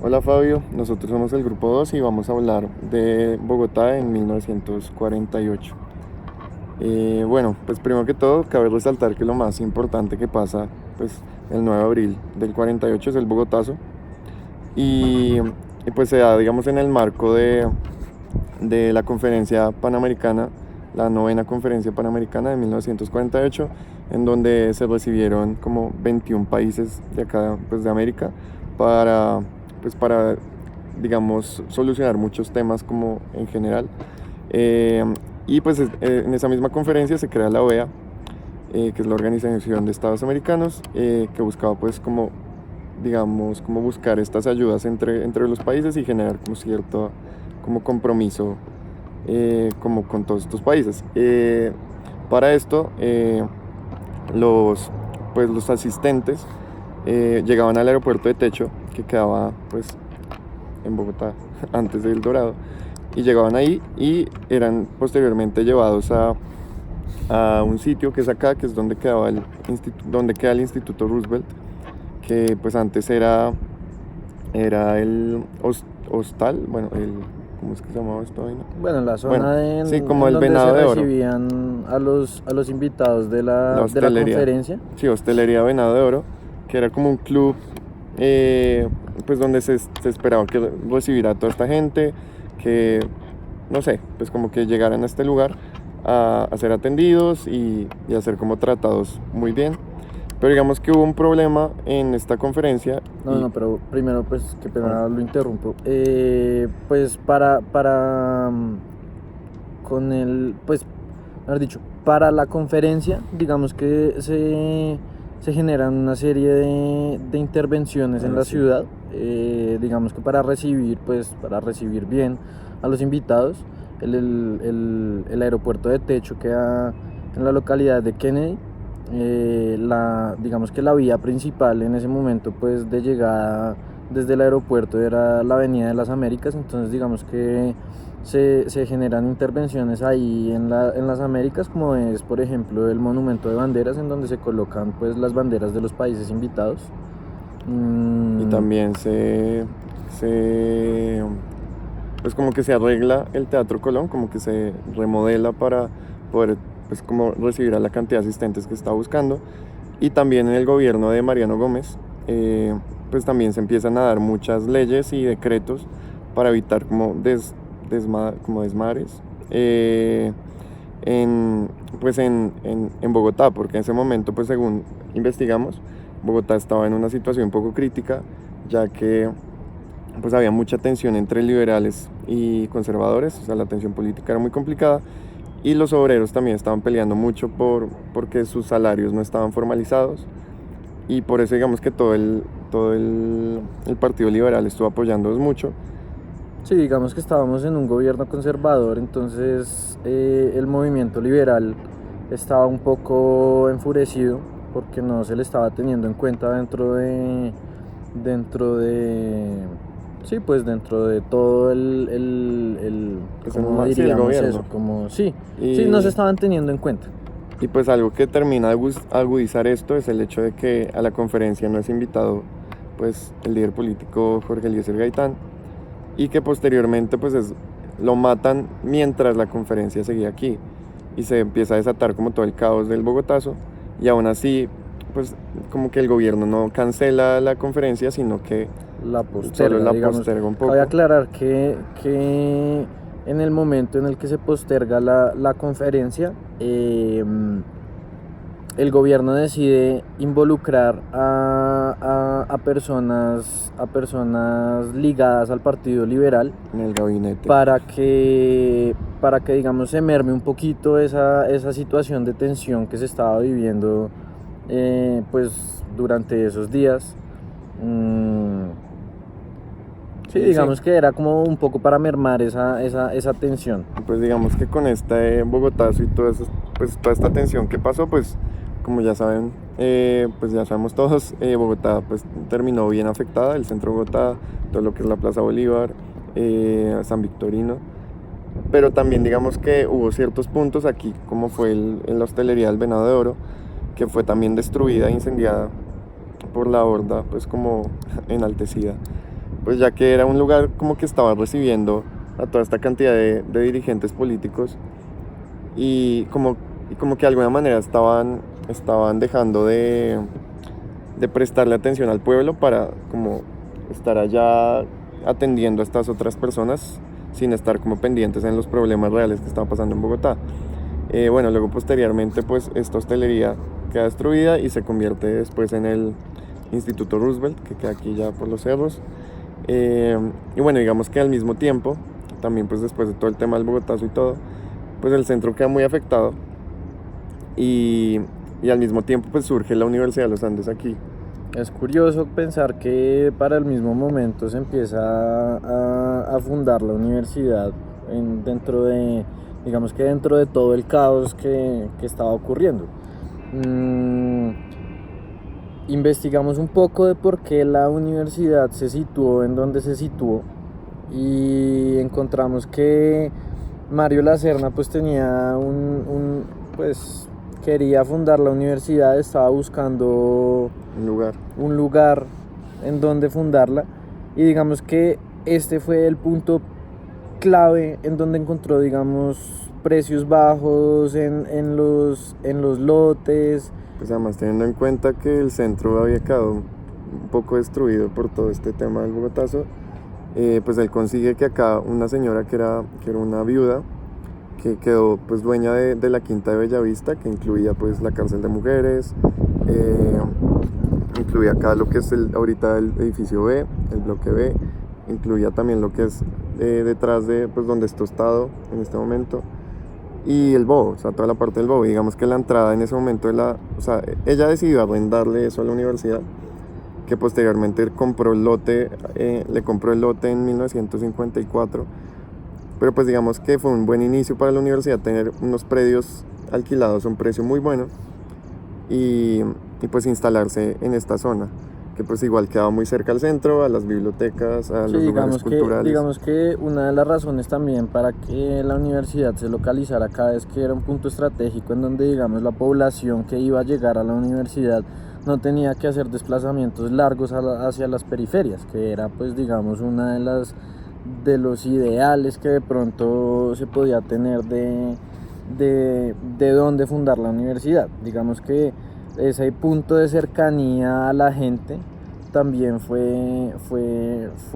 Hola Fabio, nosotros somos el grupo 2 y vamos a hablar de Bogotá en 1948. Bueno, pues primero que todo cabe resaltar que lo más importante que pasa pues el 9 de abril del 48 es el Bogotazo y, y pues se da digamos en el marco de la conferencia panamericana, la novena conferencia panamericana de 1948, en donde se recibieron como 21 países de acá pues de América para para, digamos, solucionar muchos temas como en general. Eh, y pues en esa misma conferencia se crea la OEA, que es la Organización de Estados Americanos, que buscaba pues como, digamos, como buscar estas ayudas entre los países y generar como cierto como compromiso como con todos estos países. Para esto, los, los asistentes llegaban al aeropuerto de Techo, que quedaba pues en Bogotá antes del Dorado, y llegaban ahí y eran posteriormente llevados a un sitio que es acá, que es donde quedaba donde queda el Instituto Roosevelt, que pues antes era el hostal, bueno, ¿cómo es que se llamaba esto ahí? Bueno, la zona Bueno, sí, como en el donde Venado se de Oro, recibían a los invitados de la de la hostelería, conferencia. sí, hostelería Venado de Oro, que era como un club pues donde se esperaba que recibiera a toda esta gente, que no sé, pues como que llegaran a este lugar a ser atendidos y a ser como tratados muy bien. Pero digamos que hubo un problema en esta conferencia. No, pero primero, pues, qué pena lo interrumpo. Con pues, mejor dicho, para la conferencia, digamos que se generan una serie de intervenciones en la ciudad, digamos que para recibir bien a los invitados. El aeropuerto de Techo queda en la localidad de Kennedy. Digamos que la vía principal en ese momento pues de llegada desde el aeropuerto era la Avenida de las Américas, entonces digamos que se generan intervenciones ahí en las Américas, como es por ejemplo el monumento de banderas, en donde se colocan pues las banderas de los países invitados. Y también pues como que se arregla el Teatro Colón, como que se remodela para poder pues como recibir a la cantidad de asistentes que está buscando. Y también en el gobierno de Mariano Gómez, pues también se empiezan a dar muchas leyes y decretos para evitar como, como desmares en, pues en Bogotá, porque en ese momento, pues según investigamos, Bogotá estaba en una situación un poco crítica, ya que pues había mucha tensión entre liberales y conservadores, o sea, la tensión política era muy complicada y los obreros también estaban peleando mucho porque sus salarios no estaban formalizados y por eso digamos que el Partido Liberal estuvo apoyándolos mucho. Sí, digamos que estábamos en un gobierno conservador, entonces el movimiento liberal estaba un poco enfurecido porque no se le estaba teniendo en cuenta dentro de, sí, pues dentro de todo Pues ¿cómo sí, el diríamos gobierno. eso? Como, sí, Y, no se estaban teniendo en cuenta. y pues algo que termina de agudizar esto es el hecho de que a la conferencia no es invitado pues el líder político Jorge Eliezer Gaitán, y que posteriormente lo matan mientras la conferencia seguía aquí y se empieza a desatar como todo el caos del Bogotazo, y aún así pues como que el gobierno no cancela la conferencia, sino que La solo posterga, la digamos. posterga un poco. Cabe aclarar que en el momento en el que se posterga la conferencia, el gobierno decide involucrar a personas ligadas al Partido Liberal En el gabinete. Para que digamos se merme un poquito esa situación de tensión que se estaba viviendo pues durante esos días. Sí, digamos que era como un poco para mermar esa tensión. Pues digamos que con este Bogotazo y pues toda esta tensión que pasó, pues como ya saben, pues ya sabemos todos, Bogotá pues terminó bien afectada, el centro de Bogotá, todo lo que es la Plaza Bolívar, San Victorino, pero también digamos que hubo ciertos puntos aquí, como fue en la hostelería del Venado de Oro, que fue también destruida e incendiada por la horda, pues como enaltecida. pues ya que era un lugar como que estaba recibiendo a toda esta cantidad de dirigentes políticos y como que de alguna manera estaban dejando de prestarle atención al pueblo para como estar allá atendiendo a estas otras personas sin estar como pendientes en los problemas reales que estaban pasando en Bogotá. Bueno, luego posteriormente pues esta hostelería queda destruida y se convierte después en el Instituto Roosevelt, que queda aquí ya por los cerros. Y bueno, digamos que al mismo tiempo, también pues después de todo el tema del Bogotazo y todo, pues el centro queda muy afectado y al mismo tiempo pues surge la Universidad de los Andes aquí. Es curioso pensar que para el mismo momento se empieza a fundar la universidad dentro de, digamos que dentro de todo el caos que estaba ocurriendo. Investigamos un poco de por qué la universidad se situó en donde se situó y encontramos que Mario Lacerna pues tenía pues quería fundar la universidad, estaba buscando un lugar en donde fundarla y digamos que este fue el punto clave en donde encontró, digamos, precios bajos en los lotes. Pues además teniendo en cuenta que el centro había quedado un poco destruido por todo este tema del Bogotazo, pues él consigue que acá una señora que era una viuda, que quedó pues dueña de la quinta de Bellavista, que incluía pues la cárcel de mujeres, incluía acá lo que es ahorita el edificio B, el bloque B, incluía también lo que es detrás de pues donde está Tostado en este momento, y el Bobo, o sea, toda la parte del Bobo. Digamos que la entrada en ese momento o sea, ella decidió arrendarle eso a la universidad, que posteriormente le compró el lote en 1954, pero pues digamos que fue un buen inicio para la universidad tener unos predios alquilados a un precio muy bueno y pues instalarse en esta zona, que pues igual quedaba muy cerca al centro, a las bibliotecas, a los lugares culturales. Digamos que una de las razones también para que la universidad se localizara acá es que era un punto estratégico en donde, digamos, la población que iba a llegar a la universidad no tenía que hacer desplazamientos largos hacia las periferias, que era pues digamos una de los ideales que de pronto se podía tener de dónde fundar la universidad. Digamos que ese punto de cercanía a la gente también fue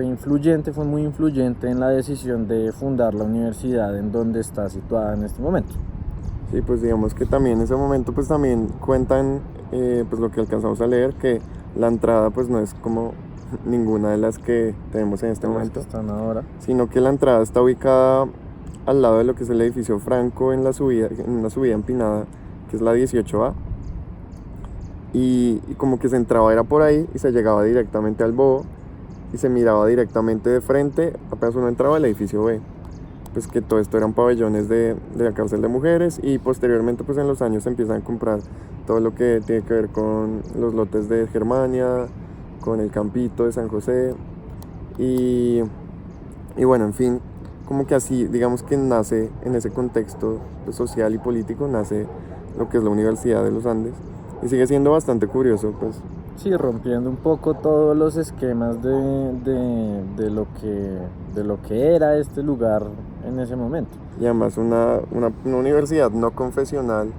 influyente, fue muy influyente en la decisión de fundar la universidad en donde está situada en este momento. Sí, pues digamos que también en ese momento pues también cuentan pues lo que alcanzamos a leer, que la entrada pues no es como ninguna de las que tenemos en este momento, que están ahora, sino que la entrada está ubicada al lado de lo que es el edificio Franco en una subida empinada que es la 18A, y como que se entraba era por ahí y se llegaba directamente al Bobo y se miraba directamente de frente apenas uno entraba al edificio B, pues que todo esto eran pabellones de la cárcel de mujeres, y posteriormente pues en los años se empiezan a comprar todo lo que tiene que ver con los lotes de Germania, con el Campito de San José y bueno, en fin, como que así digamos que nace en ese contexto pues, social y político, nace lo que es la Universidad de los Andes, y sigue siendo bastante curioso pues. Sí, rompiendo un poco todos los esquemas de lo que era este lugar en ese momento. Y además una universidad no confesional,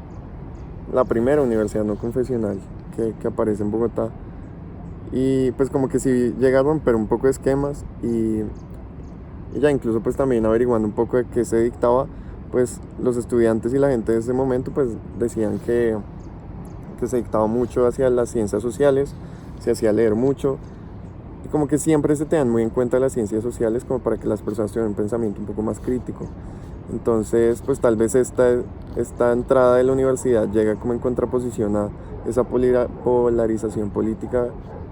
la primera universidad no confesional que aparece en Bogotá, y pues como que sí llega a romper un poco de esquemas y ya incluso pues también averiguando un poco de qué se dictaba, pues los estudiantes y la gente de ese momento pues decían que se dictaba mucho hacia las ciencias sociales, se hacía leer mucho, y como que siempre se tenían muy en cuenta las ciencias sociales como para que las personas tuvieran un pensamiento un poco más crítico. Entonces pues tal vez esta entrada de la universidad llega como en contraposición a esa polarización política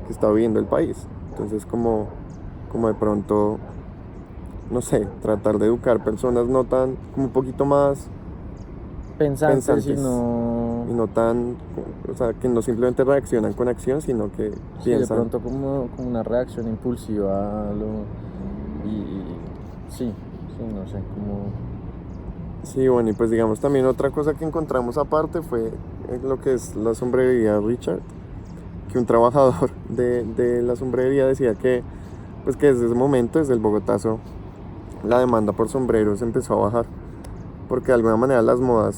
que está viviendo el país. Entonces como de pronto, no sé, tratar de educar personas no tan, como un poquito más pensantes y no tan, o sea, que no simplemente reaccionan con acción, sino que piensan. De pronto como una reacción impulsiva a sí, no sé, como... Sí, bueno, y pues digamos también otra cosa que encontramos aparte fue lo que es la sombrería Richard, que un trabajador de la sombrería decía que pues que desde ese momento, desde el Bogotazo, la demanda por sombreros empezó a bajar, porque de alguna manera la moda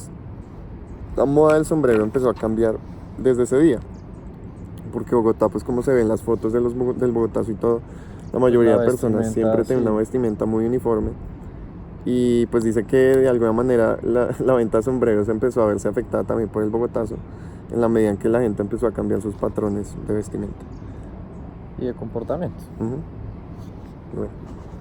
del sombrero empezó a cambiar desde ese día, porque Bogotá, pues como se ven las fotos de del Bogotazo y todo, la mayoría de personas siempre tienen una vestimenta muy uniforme, y pues dice que de alguna manera la venta de sombreros empezó a verse afectada también por el Bogotazo, en la medida en que la gente empezó a cambiar sus patrones de vestimenta y de comportamiento. Bueno.